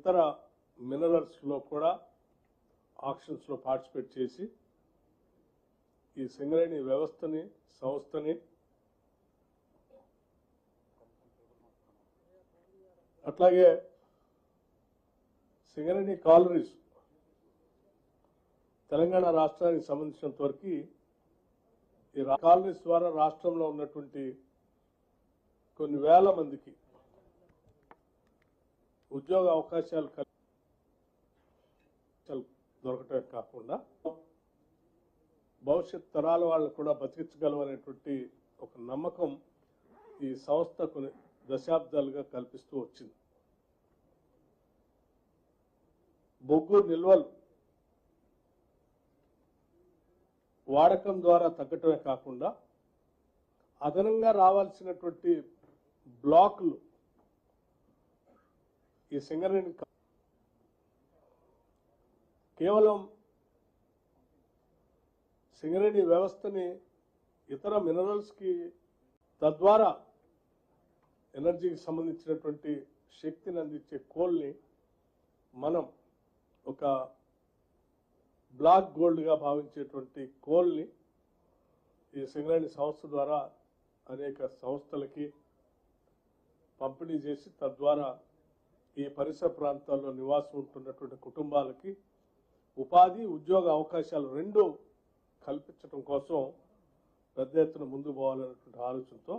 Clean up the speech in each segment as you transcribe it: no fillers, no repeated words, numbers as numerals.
ఇతర మినరల్స్లో కూడా ఆక్షన్స్లో పార్టిసిపేట్ చేసి ఈ సింగరేణి వ్యవస్థని సంస్థని అట్లాగే సింగరేణి కాలరీస్ తెలంగాణ రాష్ట్రానికి సంబంధించినంత వరకు ఈ కాలరీస్ ద్వారా రాష్ట్రంలో ఉన్నటువంటి కొన్ని వేల మందికి ఉద్యోగ అవకాశాలు దొరకటమే కాకుండా భవిష్యత్ తరాల వాళ్ళు కూడా బతికించగలమనేటువంటి ఒక నమ్మకం ఈ సంస్థ కొన్ని దశాబ్దాలుగా కల్పిస్తూ వచ్చింది. బొగ్గు నిల్వలు వాడకం ద్వారా తగ్గటమే కాకుండా అదనంగా రావాల్సినటువంటి బ్లాకులు ఈ సింగరేణి కేవలం సింగరేణి వ్యవస్థని ఇతర మినరల్స్కి తద్వారా ఎనర్జీకి సంబంధించినటువంటి శక్తిని అందించే కోల్ని మనం ఒక బ్లాక్ గోల్డ్గా భావించేటువంటి కోల్ని ఈ సింగరేణి సంస్థ ద్వారా అనేక సంస్థలకి పంపిణీ చేసి తద్వారా ఈ పరిసర ప్రాంతాల్లో నివాసం ఉంటున్నటువంటి కుటుంబాలకి ఉపాధి ఉద్యోగ అవకాశాలు రెండు కల్పించడం కోసం పెద్ద ఎత్తున ముందుకు పోవాలనేటువంటి ఆలోచనతో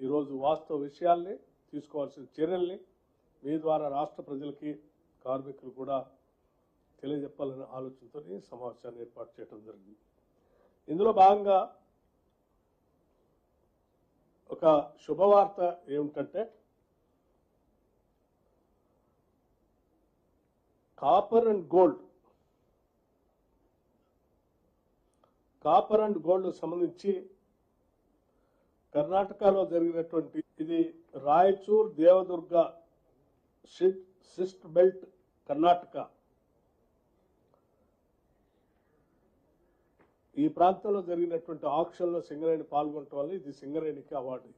ఈరోజు వాస్తవ విషయాల్ని తీసుకోవాల్సిన చర్యల్ని మీ ద్వారా రాష్ట్ర ప్రజలకి కార్మికులు కూడా తెలియజెప్పాలనే ఆలోచనతో ఈ సమావేశాన్ని ఏర్పాటు చేయడం జరిగింది. ఇందులో భాగంగా ఒక శుభవార్త ఏమిటంటే కాపర్ అండ్ గోల్డ్ సంబంధించి కర్ణాటకలో జరిగినటువంటి ఇది రాయచూర్ దేవదుర్గ సిస్ట్ బెల్ట్ కర్ణాటక ఈ ప్రాంతంలో జరిగినటువంటి ఆక్షన్లో సింగరేణి పాల్గొనడం వల్ల ఇది సింగరేణికి award.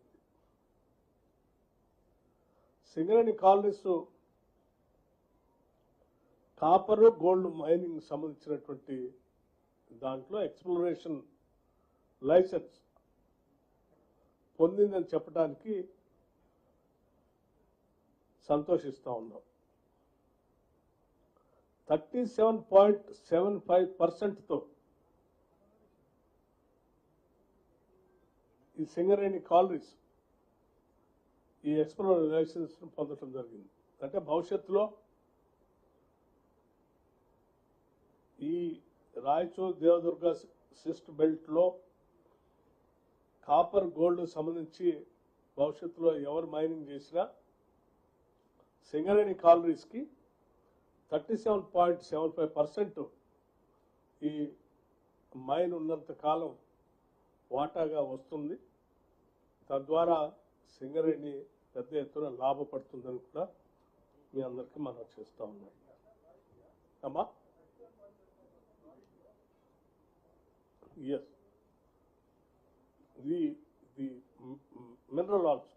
Singareni colonies copper gold mining సంబంధించినటువంటి దాంట్లో ఎక్స్ప్లోరేషన్ లైసెన్స్ పొందిందని చెప్పడానికి సంతోషిస్తూ ఉన్నాం. 37.75%తో ఈ సింగరేణి కాలరీస్ ఈ ఎక్స్ప్లోరేషన్ లైసెన్స్ పొందడం జరిగింది. అంటే భవిష్యత్తులో ఈ రాయచూర్ దేవదుర్గ సిస్ట్ బెల్ట్ లో కాపర్ గోల్డ్ సంబంధించి భవిష్యత్తులో ఎవరు మైనింగ్ చేసినా సింగరేణి కాలరీస్ కి 37.75% ఈ మైన్ ఉన్నంత కాలం వాటాగా వస్తుంది. తద్వారా సింగరేణి పెద్ద ఎత్తున లాభపడుతుందని కూడా మీ అందరికీ మనం చేస్తూ ఉన్నాం. అమ్మా yes, the mineral also.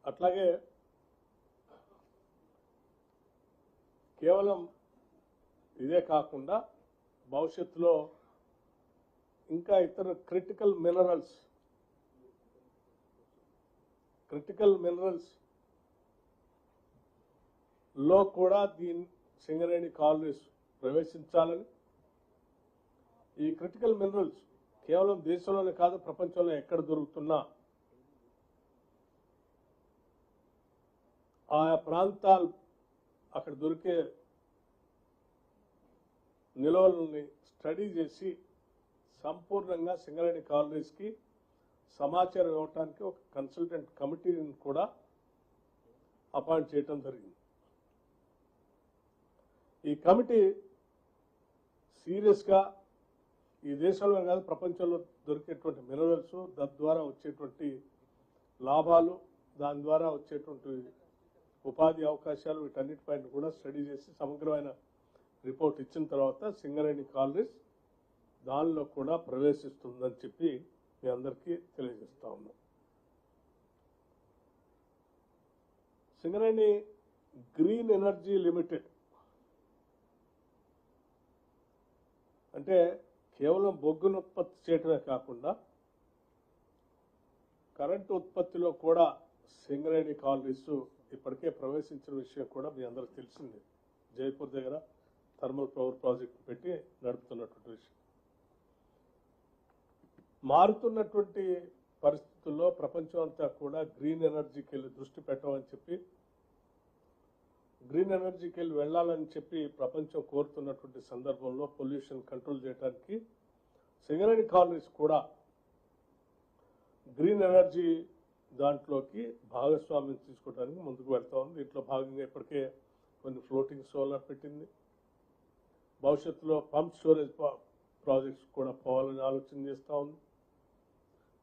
అట్లాగే కేవలం ఇదే కాకుండా భవిష్యత్తులో ఇంకా ఇతర క్రిటికల్ మినరల్స్ లో కూడా దీని సింగరేణి కాలరీస్ ప్రవేశించాలని, ఈ క్రిటికల్ మినరల్స్ కేవలం దేశంలోనే కాదు ప్రపంచంలో ఎక్కడ దొరుకుతున్నా ఆయా ప్రాంతాలు అక్కడ దొరికే నిల్వలని స్టడీ చేసి సంపూర్ణంగా సింగరేణి కాలరీస్కి సమాచారం ఇవ్వడానికి ఒక కన్సల్టెంట్ కమిటీని కూడా అపాయింట్ చేయడం జరిగింది. ఈ కమిటీ సీరియస్గా ఈ దేశంలో కాదు ప్రపంచంలో దొరికేటువంటి మినరల్స్, తద్వారా వచ్చేటువంటి లాభాలు, దాని ద్వారా వచ్చేటువంటి ఉపాధి అవకాశాలు వీటన్నిటిపైన కూడా స్టడీ చేసి సమగ్రమైన రిపోర్ట్ ఇచ్చిన తర్వాత సింగరేణి కాలరీస్ దానిలో కూడా ప్రవేశిస్తుందని చెప్పి మీ అందరికీ తెలియజేస్తా ఉన్నాం. సింగరేణి గ్రీన్ ఎనర్జీ లిమిటెడ్ అంటే కేవలం బొగ్గును ఉత్పత్తి చేయడమే కాకుండా కరెంటు ఉత్పత్తిలో కూడా సింగరేణి కాలనీస్ ఇప్పటికే ప్రవేశించిన విషయం కూడా మీ అందరికి తెలిసింది. జైపూర్ దగ్గర థర్మల్ పవర్ ప్రాజెక్ట్ పెట్టి నడుపుతున్నటువంటి విషయం. మారుతున్నటువంటి పరిస్థితుల్లో ప్రపంచం అంతా కూడా గ్రీన్ ఎనర్జీకి వెళ్ళి దృష్టి పెట్టమని చెప్పి, గ్రీన్ ఎనర్జీకి వెళ్ళి వెళ్ళాలని చెప్పి ప్రపంచం కోరుతున్నటువంటి సందర్భంలో పొల్యూషన్ కంట్రోల్ చేయడానికి సింగరేణి కాలనీస్ కూడా గ్రీన్ ఎనర్జీ దాంట్లోకి భాగస్వామ్యం తీసుకోవడానికి ముందుకు వెళ్తా ఉంది. దీంట్లో భాగంగా ఇప్పటికే కొన్ని ఫ్లోటింగ్ సోలార్ పెట్టింది. భవిష్యత్తులో పంప్ స్టోరేజ్ ప్రాజెక్ట్స్ కూడా పోవాలని ఆలోచన చేస్తూ ఉంది.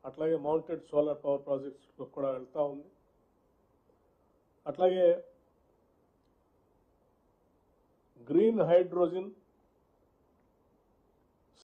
అట్లాగే మౌంటెడ్ సోలార్ పవర్ ప్రాజెక్ట్స్ కూడా వెళ్తూ ఉంది. అట్లాగే గ్రీన్ హైడ్రోజన్